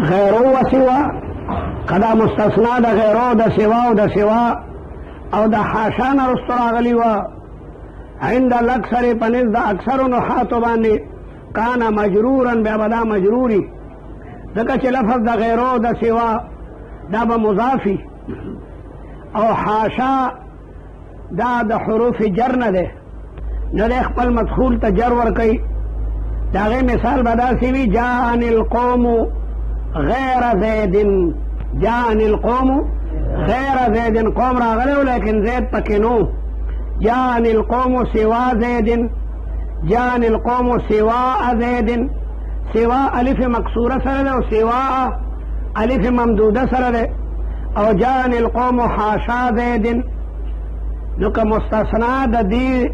غیرو و سوا کدا مستثنا د غیرو د سوا او د سوا او د حاشا نه رستو راغلی وه عند الاکثر په نزد د اکثرو نحاتو باندې کانا مجرورا بیا به دا مجروري ځکه چې لفظ د غیرو د سوا دا به مضافي او حاشا دا د حروف جر نه دی نو دی خپل مدخول ته جر ورکوي د هغې مثال به داسې وي جاءني القوم غیر زید جاءني القوم غیر زید قوم راغلی و لیکن زید پکې نو جاءني القوم سوا زید جاءني القوم سواء زید سوا الف مکسوره سره ده او سوا الف ممدوده سره ده او جاءني القوم حاشا زید نو که مستثنا د دې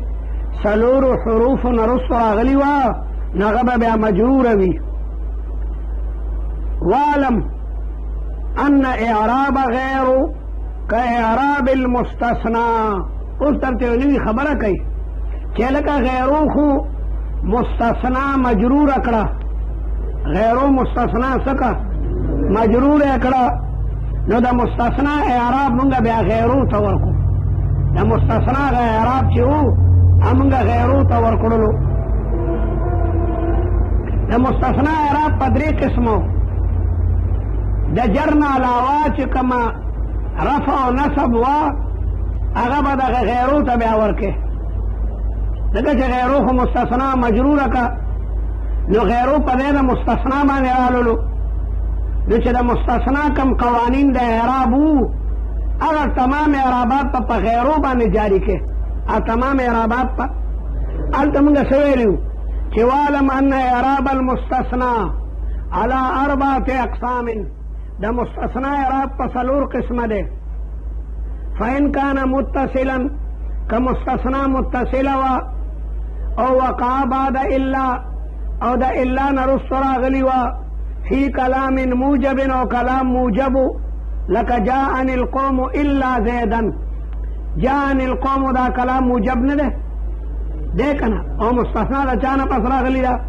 څلورو حروفو نه رستو راغلي وه نو هغه به بیا مجروره وي واعلم ان اعراب غیر كاعراب المستثنى اوس درته یو نوي خبره کوي چې لکه غیرو خو مستثنا مجروره کړه غیرو مستثنا څه مجروره کړه نو د مستثنا اعراب مونږ بیا غیرو ته ورکو د مستثنا اعراب چې وو مونږ غیرو ته ورکړلو د مستثنا اعراب په درې قسمو د جر نه علاوه چې کومه رفع او نصب وه هغه به دغه غیرو ته بیا ورکې ځکه چې غیرو خو مستثنا مجروره که نو غیرو په دی د مستثنا باندې راللو نو چې د مستثنا کم قوانین د اعراب وو هغه تمام اعرابات په غیرو باندې جاری کې تمام اعرابات په هلته مونږ څه ویلي چې واعلم ان اعراب المستثنا على 4 اقسام د مستثنا اعراب په څلور قسمه دی فإن كان متصلا كمستثنا متصله و او وقع بعد الا او د الا نه رستو راغلي وه في كلام موجب او كلام موجب لك جاءني القوم الا زيدا جاءني القوم دا کلام موجب نه ده دی که نه او مستثنا د چا نه پس راغلي ده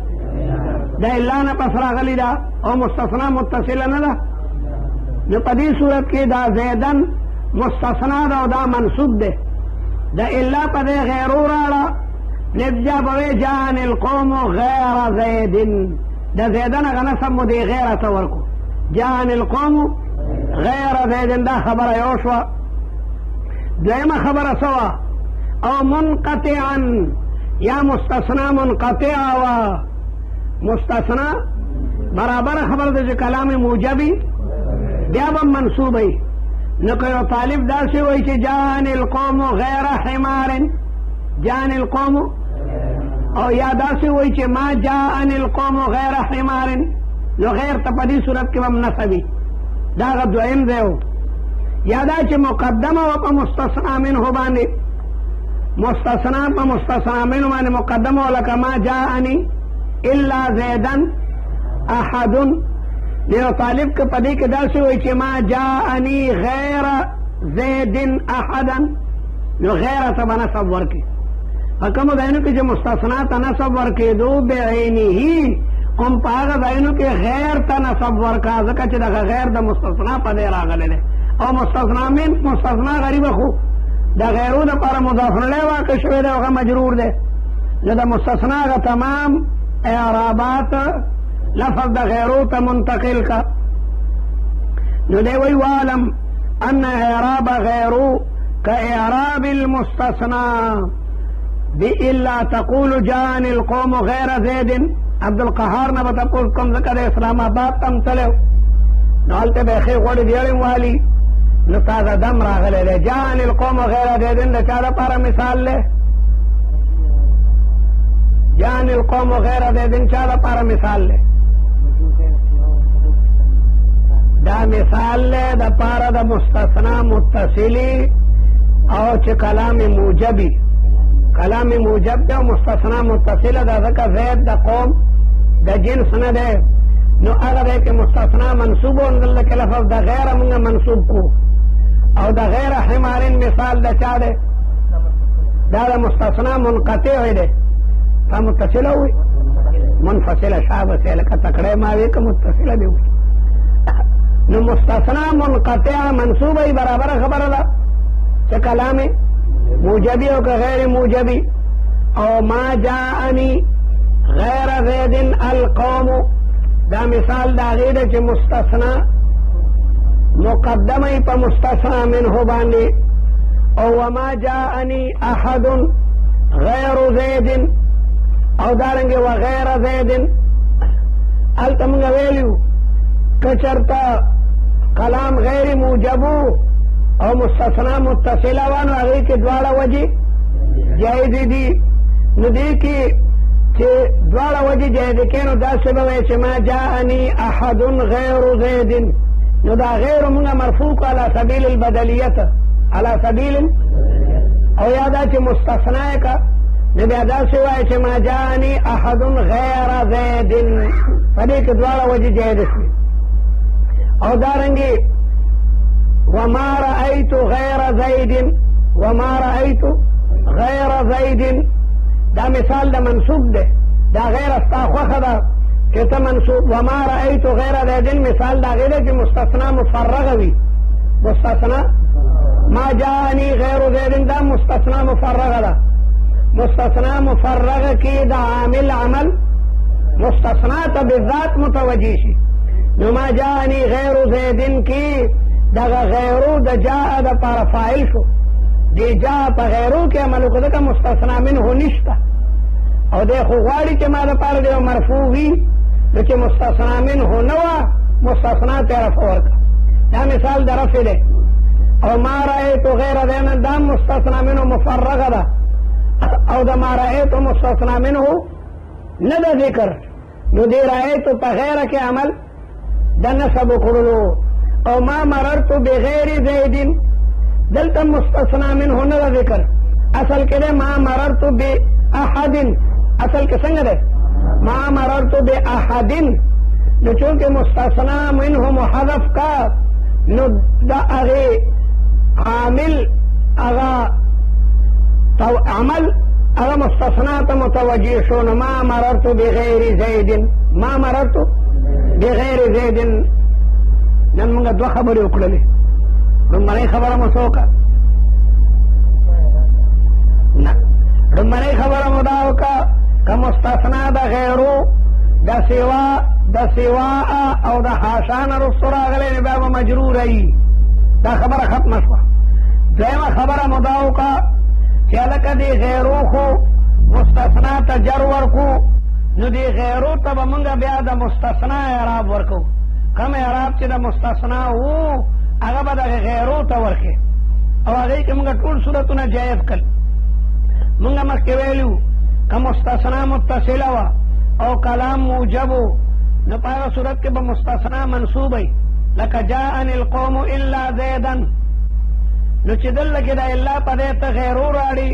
د الا نه پس راغلي ده او مستثنا متصله نه ده نو په دې صورت کې دا زیدن مستثنا ده او دا منصوب ده د الا په دې غیرو راړه نبجا به جاءني القوم غیر زید د زیدن هغه نسب مو دې غیره ته ورکو جاءني القوم غیر زید دا خبره یو شوه دویمه خبره سوه او منقطعا یا مستثنا منقطعه و مستثنا برابر خبر ده چې کلام موجبي بیا به منصوبی نو که یو طالب داسې وایي چې جاءني القوم غیر حمار جاءني القوم او یا داسې وایي چې ما جاءني القوم غیر حمار نو غیر ته په دې صورت کې هم نسبي دا هغه دویم دی یا دا چې مقدمه و په مستثنا منه باندې مستثنا په مستثنا منه باندې مقدمه و لکه ما جاءني الا زیدن احد یو طالب که په دې کې داسې وایي چې ما جاءني غیر زید احدا نو غیره ته به نصب ورکړي په کومو ځایونو کې چې مستثنا ته نصب ورکېدو بعینه هم په هغه ځایونو کې غیر ته نصب ورکړه ځکه چې دغه غیر د مستثنا په دی راغلی دی او مستثنا من مستثنا غریبه خو د غیرو دپاره مضاف الیه واقع شوی دی هغه مجرور دی نو د مستثنا هغه تمام اعرابات لفظ د غیرو ته منتقل کا نو دی وی واعلم ان اعراب غیرو كاعراب المستثنى بإلا تقول جاءني القوم غیر زید عبدالقهار نه به تپوس کوم ځکه د اسلام آباد تم تلو نو هلته به یې ښې غوړې دیړې والي نو تازه دم راغلی دی جاءني القوم غیر زید د چا دپاره مثال دی جاءني القوم غیر زید چا دپاره مثال دی دا مثال دی د پاره د مستثنا متصلی او چې کلام موجبي کلام موجب دی او مستثنا متصله ده ځکه زید د قوم د جنس نه دی نو هغه دی چې مستثنا منصوب و دلته کې لفظ د غیره مونږ منصوب کو او د غیر حمارین مثال د چا دی دا د مستثنا منقطع دی تا متصله وي منفصله شابه سه لکه تکړه ما وی که متصله دی نو مستثنا منقطع منصوبه برابر خبر ده چې کلام موجبی او که غیر موجبی. او ما جاءنی غیر زید القوم دا مثال دا غیره چې مستثنا مقدمه په مستثنا منه باندې. او وما جاءنی احد غیر زید او دارنګه وغیر زید الته موږ ویلو کچرتا کلام غیر موجبو او مستثنا متصله وانه هغه کې دواړه وجې جایز دي. نو دې کې چې دواړه وجې جایز کې نو داسې به وایي چې ما جاءني احد غیر زید نو دا غیر موږ مرفوع على سبیل البدلیت على سبیل او یادا چې مستثنا کا نو بیا داسې وایي چې ما جاءني احد غیر زید په دې کې دواړه وجې جایز دي. او دارنګي وما رأيت غير زيد وما رأيت غير زيد دا مثال دا منصوب ده دا غیر استا خوخه ده چې ته منصوب. وما رأيت غير زيد مثال دا غیر چې مستثنا مفرغه وي. مستثنا ما جاءني غير زيد دا مستثنا مفرغه ده. مستثنا مفرغه کې دا عامل عمل مستثنا ته بالذات متوجه شي. نو ما جاءني غیر زید کی دغه غیرو د جاء د پر فاعل شو. دی جاء په غیرو کې عمل وکړه که مستثنا منه نشته او دی خو غواړي چې ما د پاره دی مرفوع وي نو چې مستثنا منه نه وه مستثنا ته رفع ورکړه. دا مثال د رفع دی. او ما رأیت غیر زید دا مستثنا منه مفرغه ده او د ما رأیت مستثنا منه نه ده ذکر. نو دی رأیت په غیره کې عمل د نسب کړلو. او ما مررت بغیر زید دلته مستثنا منه نه ذکر. اصل کې ما مررت باحد اصل کې څنګه ده ما مررت باحد نو چونکه مستثنا منه محذف کا نو دا هغه عامل هغه عمل هغه مستثنا ته متوجه شو. نو ما مررت بغیر زید ما مررت بغیر زید. نن موږ دوه خبرې وکړلې. لومړۍ خبره مو څه وکړه؟ نه لومړۍ خبره مو دا وکړه که مستثنا د غیرو د سوا او د حاشا نه رستو راغلی نو بیا به مجروره وي. دا خبره ختمه شوه. دویمه خبره مو دا وکړه چې هلکه دې غیرو خو مستثنا ته جر ورکو نو دې غیرو ته به موږ بیا د مستثنا اعراب ورکو. کم اعراب چې د مستثنا وو هغه به دغه غیرو ته ورکې او هغې کې موږ ټول صورتونه جایز کړل. موږ مخکې ویلو که مستثنا متصله وه او کلام موجب و نو په هغه صورت کې به مستثنا منصوب وي. لکه جاءني القوم الا زیدا نو چې دلته کې د الا په دې ته غیرو راړي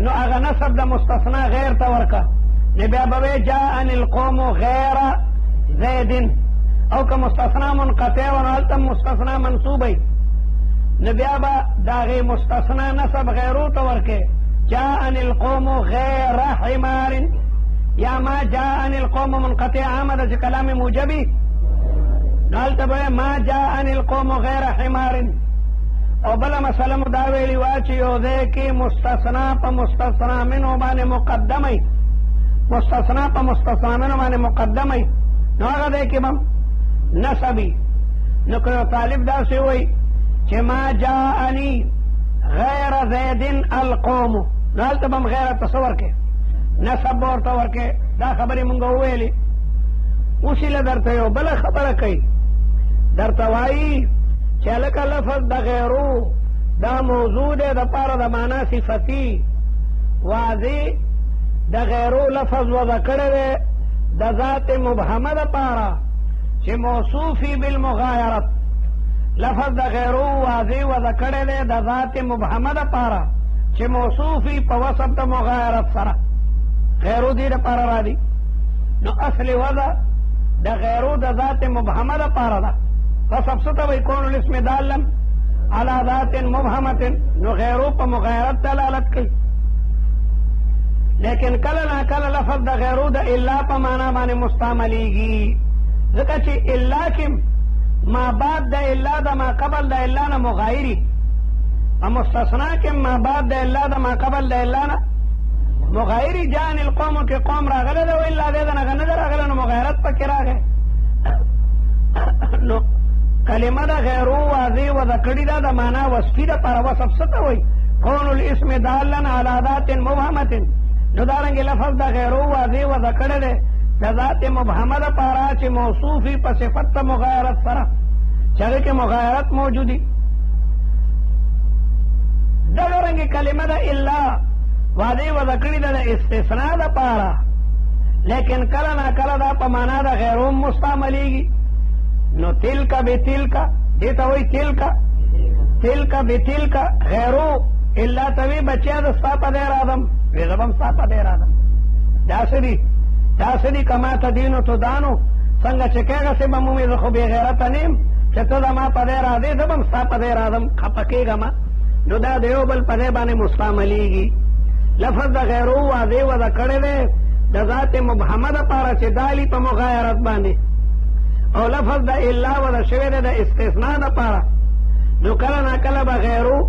نو هغه نسب د مستثنا غیر ته ورکه نو بیا به وی جاءني القوم غیر زید. او که مستثنا منقطع و نو هلته مستثنا منصوب وي نو بیا به د هغې مستثنا نسب غیرو ته ورکې. جاءني القوم غیر حمار یا ما جاءني القوم منقطع عامه ده چې کلام موجبي نو هلته به ما جاءني القوم غیر حمار. او بله مسله مو دا ویلي وه چې یو ځای کې مستثنا په مستثنا منو باندې مقدمه وي. مستثنا په مستثنا منو باندې مقدمه وي نو هغه ځای کې به نسبی. نو که طالب داسې وایي چې ما جاءني غیر زید القوم نو هلته به هم غیره تصور کې نسب به ورته ورکې. دا خبرې مونږ وویلې. اوس هیله درته یو بله خبره کوي. درته وایي چې هلکه لفظ د غیرو دا موضوع دی د پاره د معنا صفتي واضح د غیرو لفظ وضع کړی دی د ذات مبهمه د پاره چې موصوفی بالمغایرت. لفظ د غیرو واضح وضع کړی دی د ذات مبهمه د پاره چې موصوفی په وصف د مغایرت سره غیرو دې دپاره راځي. نو اصل وضع د غیرو د ذات مبهمه د پاره ده. وصف څه ته وایي؟ کون الاسم دالا علی ذات مبهمة. نو غیرو په مغایرت دلالت کوي. لیکن کله نا کله لفظ د غیرو د الا په معنا باندې مستعملیږي ځکه چې الا کې ما بعد د الا د ما قبل د الا نه مغایري او مستثنا کې ما بعد د الا د ما قبل د الا نه مغایري جان القوم کې قوم راغله ده الا د نه غنه راغله نو مغایرت پکې راغی نو کلمه د غیرو واضح و د کړي دا د معنا وصفي د پر وصف څه ته وایي کون الاسم دالا على ذات مبهمه نو دارنګه لفظ د غیرو واضح و د کړي ده د ذات مبهمه د پاره چې موصوفي په صفت مغایرت سره چې کې مغایرت موجودي دغه کلمه د الا واضح و د کړي ده د استثناء د پاره لیکن کله نه کله دا په معنا د غیرو مستعملېږي نو تلک بتلک دیتا وی تلک بتلک غیرو الا توی بچیا د ستا په دیر آدم ویغبم ستا په دیر آدم داسدی کما تدینو تو دانو څنګه چې کېږه سې به مومې زه خو بې غیرته نیم چې ته زما په دیر آدې زه بم ستا په دیر آدم خفه کېږم نو دا د یو بل په دې باندې مستعملېږي لفظ د غیرو واضح وضع کړی دی د ذات مبهمه دپاره چې دالي په مغایرت باندې او لفظ د الا وضع شوی دی د استثناء دپاره نو کله نا کله به غیرو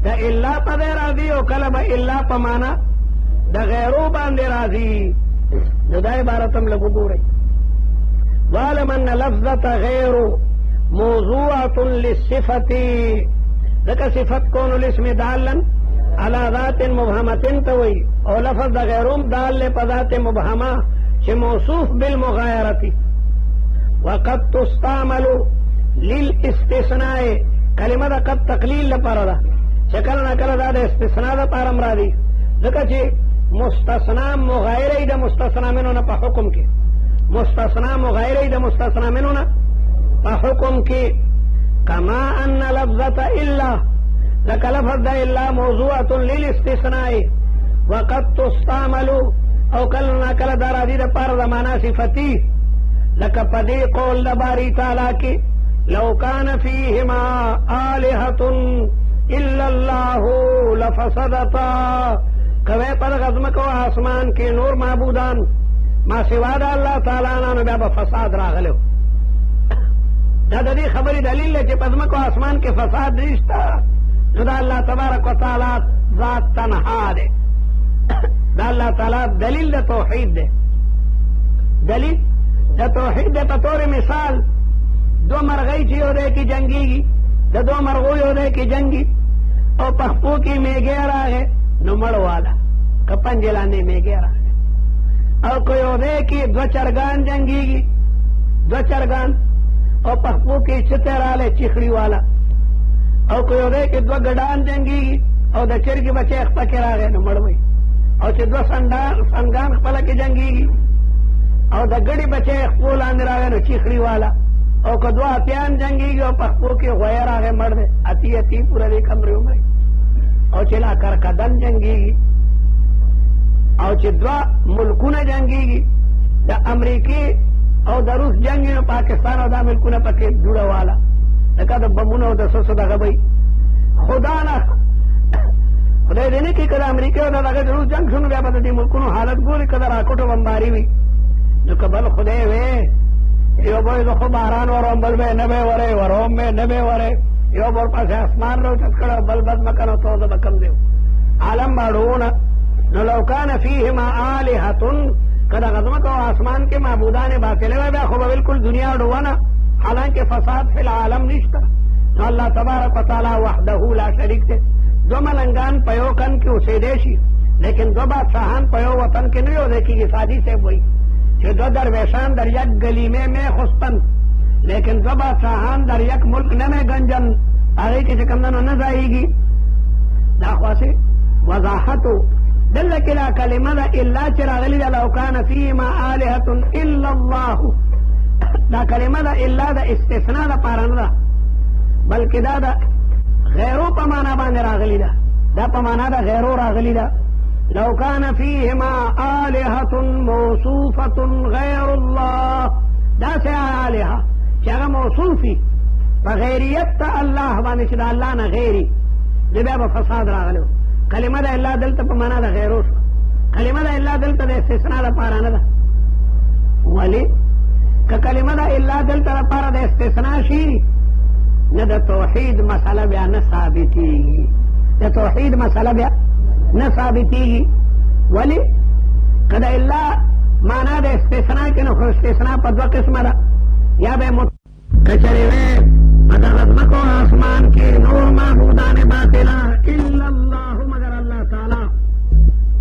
د الا په دی راځي او کله به الا په معنا د غیرو باندې راځي نو دا عبارت هم لږ وګورئ واعلم ان لفظة غیر موضوعة للصفة ځکه صفت کون الاسم دالا على ذات مبهمة توي او لفظ د غیروم دال په ذات مبهمه چې موصوف بالمغایرة وقد تستعمل للاستثناء کلمه د قد تقلیل لپاره ده چې کله نه کله دا د استثناء دپاره هم راځي ځکه چې مستثنا مغایره د مستثنا منو نه په حکم کې مستثنا مغایره د مستثنا منو نه په حکم کې کما ان لفظة الا لك لفظ د الا موضوعة للاستثناء وقد تستعمل او کله نه کله دا راځي دپاره د معنا صفتي لکه پدې قول د باری تعالی کې لو کان فیهما آلهة الا الله لفسدتا کوي پر غزمکو آسمان کې نور معبودان ما سوا د الله تعالی نه بیا به فساد راغلو دا د دې خبرې دلیل دی چې په ځمکو آسمان کې فساد نشته نو دا الله تبارک وتعالی ذات تنها دی دا الله تعالی دلیل د توحید دی دلیل د توحید د په طور مثال دو مرغۍ چې یو دی کې جنګېږي د دو مرغو یو دی کې جنګي او په خپو کې میږی راغی نو مړ واله که پنجې لاندې میږی راغی او که یو دی کې دوه چرګان جنګېږي دوه چرګان او په خپو کې چته راغلی چیخړي والا او که یو دی کې دوه ګډان جنګېږي او د چرګې بچی خپه کې راغی نو مړ وی او چې دوه سنګان خپله کې جنګېږي او د ګډې بچی خپو لاندې راغی نو چیخړي والا او که دوه اتیان جنګېږي او په خپو کې غویه راغی مړ دی اتي پوره دې کمرې ومرې او چې لا کرکدن جنګېږي او چې دوه ملکونه جنګېږي د امریکې او د روس جنګ نو پاکستان او دا ملکونه پکې جوړه والا لکه د بمونو او د څه څه دغه به خدا نه خدای دې نه کړي که د امریکې او د دغه د روس جنګ شو نو بیا به د دې ملکونو حالت ګوري که د راکټو بمباري وي نو که بل خدای وې یو به زه خو باران وروم بل به نه به وری وروم به نه به وری یو به ورپسې اسمان راوچت کړه بل بد مکه نو تو زه به کم دی عالم باړونه نو لو کان فیهما آلهة که دغه ځمکه او اسمان کې معبودان باطله وی بیا خو به بلکل دنیا ډوونه حالانکه فساد فی العالم نشته نو الله تبارک وتعالی وحده لا شریک دی دو ملنګان په یو کن کې اوسېدی شي لیکن دو بادشاهان په یو وطن کې نه یوځای کېږي سادي صاحب وایي چې دو درویشان در یک گلیمه می خستن لیکن دو بادشاهان در یک ملک نه می گنجن هغې کې چې کمدنو نه ځایېږي دا خواصې وضاحتو دلته کې دا کلمه ده الا چې راغلي ده لو کان فیهما آلهة الا الله دا کلمه ده الا د استثناء دپاره نه ده بلکې دا د غیرو په معنا باندې راغلي ده دا په معنا د غیرو راغلي ده لو کان فیهما آلهة موصوفة غیر الله داسې آلهه چې هغه موصوف وي په غیریت ته الله باندې چې د الله نه غیري نو بیا به فساد راغلی کلمه د الله دلته په معنا د غیرو شوه کلمه د الله دلته د استثناء دپاره نه ده ولې که کلمه دا الا دلته لپاره د استثناء شي نه د توحید مسله بیا نه ثابتېږي د توحید مسله بیا نه ثابتېږي ولې که د الا معنا د استثناء کې نو خو استثناء په دوه قسمه ده یا به که چېرې وې په دغه ځمکو اسمان کې نور معبودان باطله الا الله مگر الله تعالی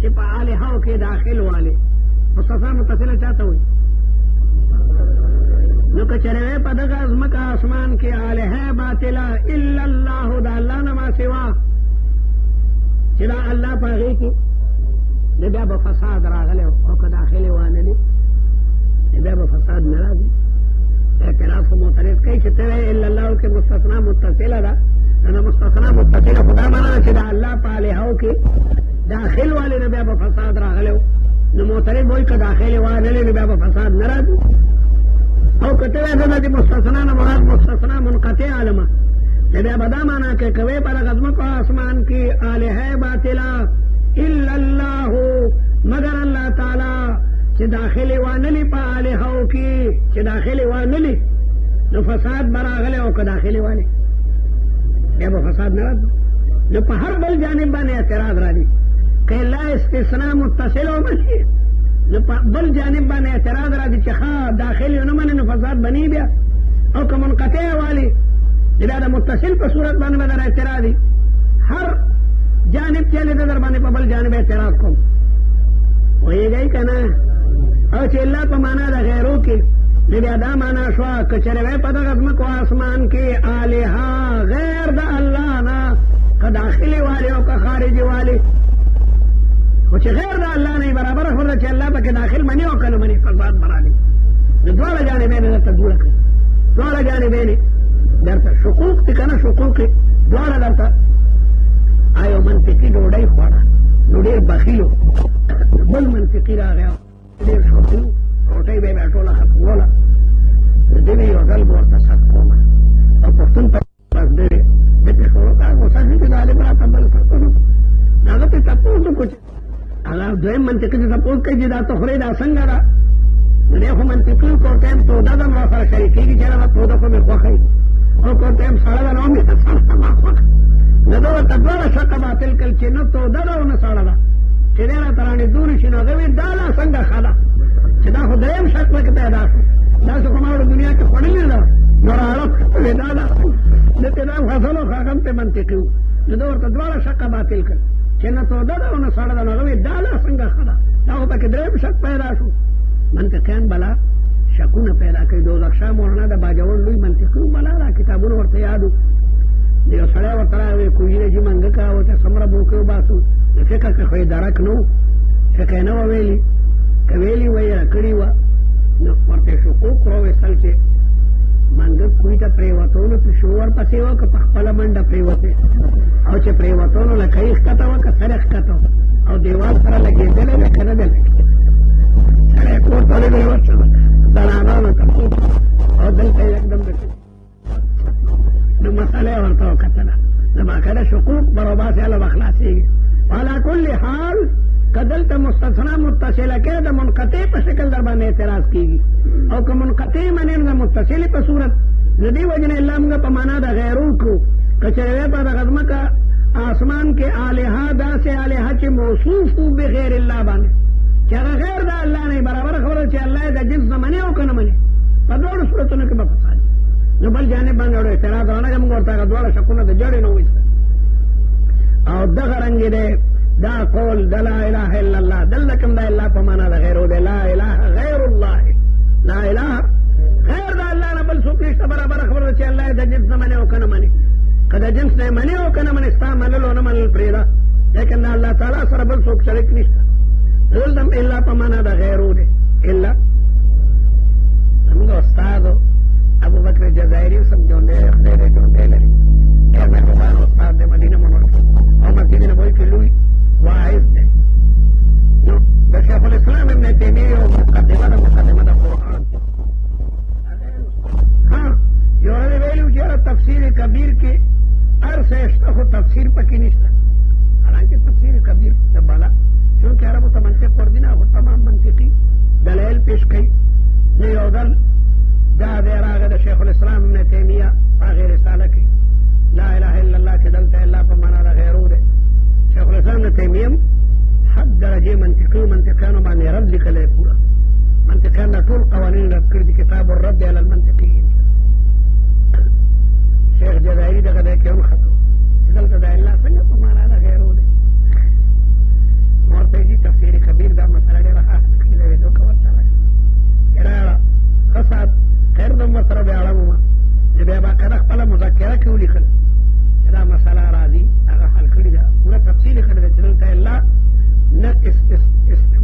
چې په الهو کې داخل والے مستثنا متصله چاته وي نو که چېرې وې په دغه ځمکه اسمان کې الهه باطله الا الله د الله نه ما سوا چې دا الله په هغې کې د بیا به فساد راغلی او که داخلې وانلي د بیا به فساد نه راځي اعتراض خو معترض کوي چې ته وایې الا الله کې مستثنا متصله ده نو مستثنا متصله خو دا معنا ده چې د الله په الهو کې داخل والے نه بیا به فساد راغلی نو معترض وایي که داخلې وانلي نو بیا به فساد نه راځي او که ته وایې زه د مستثنا نه مراد مستثنا منقطع علمه نو بیا به دا معنا کوي که وایې په دغه ځمکو اسمان کې الهه باطله الا الله مگر الله تعالی چې داخلي وانلي په الهو کې چې داخلي وانلي نو فساد به راغلی او که داخلي والي بیا به فساد نه راځي نو په هر بل جانب باندې اعتراض راځي که لا استثناء متصل ومني نو په بل جانب باندې اعتراض راځي چې ښه داخلي ونه مني نو فساد بني بیا او که منقطع والي بیا د متصل په صورت باندې به در اعتراضي هر جانب چلے در باندې په بل جانب اعتراض کوم وایي که نه او چې الله په معنا د غیرو کې نو بیا دا معنا شوه که چېرې وی په دغه ځمکو اسمان کې الها غیر د الله نه که داخلي والي او که خارجي والي خو چې غیر د الله نه برابره خو ده چې الله پکې داخل مني او که نه مني فساد به راغلي نو دواړه جانبین درته ګوره کړي دواړه جانبین درته شقوق دي که نه شقوق دواړه درته آیو منطقي ډوډۍ خوړه نو ډېر بخیلو بل منطقي راغی ډېر شوقي روټۍ به یې بیا ټوله ختموله د دې یو ځل به ورته صد کومه او پښتون ته بس ډېرې د پې شروع کړه غوسه شي چې ظالم راته بل ساتلو هغه پې تپوس وکړو چې هغه دویم منطقي چې تپوس کوي چې دا ته خورې دا څنګه ده نو دی خو منطقي کو ټایم توده ده نو راسره شریکېږي چې هغه توده خو مې خوښوي او کو ټایم سړه ده نو مې سړه ما خوښه نو ده ورته دواړه شقه باطل کړل چې نه توده ده او نه سړه ده چې دی راته رانږدې شي نو هغه ویل دا لا څنګه ښه ده چې دا خو درېیم شک پکې پیدا شو داسې خو ما وړه دنیا کې خوړلې ده نو راړه وې دا ده دته دا فصل خو هغه هم پې منطقي وو نو ده ورته دواړه شقه باطل کړل چې نه توده ده او نه سړه ده نو هغه ویل دا لا څنګه ښه ده دا خو پکې درېیم شک پیدا شو منطقیان بلا شکونه پیدا کوي دوزخ شاه مولانا د باجوړ لوی منطقي وو بلا دا کتابونه ورته یاد وو یو سړی ورته راغی کوهینه چې منګه کا ورته څومره بوکې وباسو د فکر کې خو یې درک نه و فکر یې نه وه ویلي که ویلي وه یې راکړې وه نو ورته شقوق راویستل چې منګه کوهي ته پرېوتو نو پیشو ورپسې وه که په خپله منډه پرېوتې او چې پرېوتو نو لکۍ ښکته وه که سر یې ښکته او دیوال سره لګېدلی دی که نه دی لګېدلی سړی کور ته ولې ورشه زنانانو ته او دلته یې یکدم د نو مسئله ورته وکتله نو باقاعده شقوق بروباسې هله به خلاصېږي علا کل حال که دلته مستثنا متصله کې د منقطع په شکل در باندې اعتراض کېږي او که منقطع منې نو د متصلې په صورت د دې وجې نه الله موږ په معنا د غیرو کړو که چېرې په دغه ځمکه آسمان کې الها داسې الها چې موصوف وو بغیر الله باندې چې هغه غیر د الله نه برابره خبره چې الله یې د جنس نه مني او که نه مني په دواړو صورتونو کې به فساد نو بل جانب باندې اړو اعتراض ونه کوي موږ ورته هغه دواړه شکونه د جوړې نه وایستل او دغه رنګې دی دا قول د لا اله الا الله دلته کوم د الله په معنا د غیرو دی لا اله غیر الله لا اله غیر د الله نه بل څوک نشته برابره خبره ده چې الله یې د جنس نه مني او که نه مني که د جنس نه مني او که نه مني ستا منل او نه منل پرېږده لیکن د الله تعالی سره بل څوک شریک نشته دلته هم الا په معنا د غیرو دی الا زموږ استاد ابو بکر جزائري صاحب ژوندی خدای دې ژوندی لري ډېر مهربان استاد دی مدینه منوره او مسجد نبوي کې لوی واعظ دی نو د شیخ الاسلام ابن تیمیه یو مقدمه د قرآن ها یو هغې ویلي چې یاره تفسیر کبیر کې هر څه شته خو تفسیر پکې نشته حالانکې تفسیر کبیر د بالا چونکې عربو ته منطق ورځي نه هغه تمام منطقي دلایل پیش کوي نو یو ځل ټول قوانین رد کړي دي کتاب الرد علی المنطقیین شیخ جزائري دغه دی کې هم خطو چې دلته د الله څنګه په معنا د غیرو دی ما ورته وایي تفسیر کبیر دا مسله ډېره ښه کړې ده ویډیو کول سره چې راغله ښه ساعت خیر به م ورسره بیا اړم ومه چې بیا باقاعده خپله مذکره کې ولیکل چې دا مسله راځي هغه حل کړې ده پوره تفصیل یې کړې ده چې دلته الله نه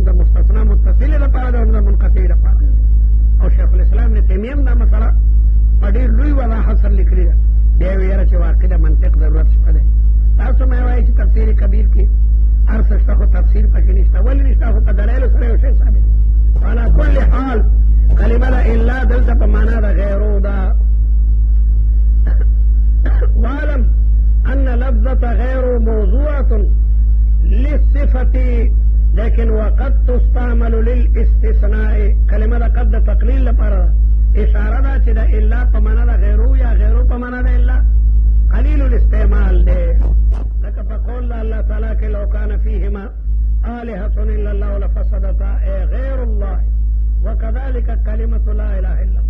د مستثنا متصلې لپاره ده نه منقطع لپاره او شیخ الاسلام ابن تیمیه هم دا مسله په ډېر لوی وضاحت سره لیکلې ده بیا یې ویله چې واقع د منطق ضرورت شته دی تاسو مې وایي چې تفسیر کبیر کې هر څه شته خو تفسیر پکې نشته ولې نشته خو په دلایلو سره یو شی ثابت دی على كل حال کلمه د الا دلته په معنا د غیرو ده واعلم ان لفظة غير موضوعة للصفة لكن وقد تستعمل للاستثناء كلمة قد تقليل لپاره اشاره ده چې د الا په معنا د غیرو یا غیرو په معنا د الا قلیل الاستعمال ده لکه په قول د الله تعالی کې لو كان فيهما آلهة الا الله لفسدتا اي غير الله وكذلك كلمة لا اله الا الله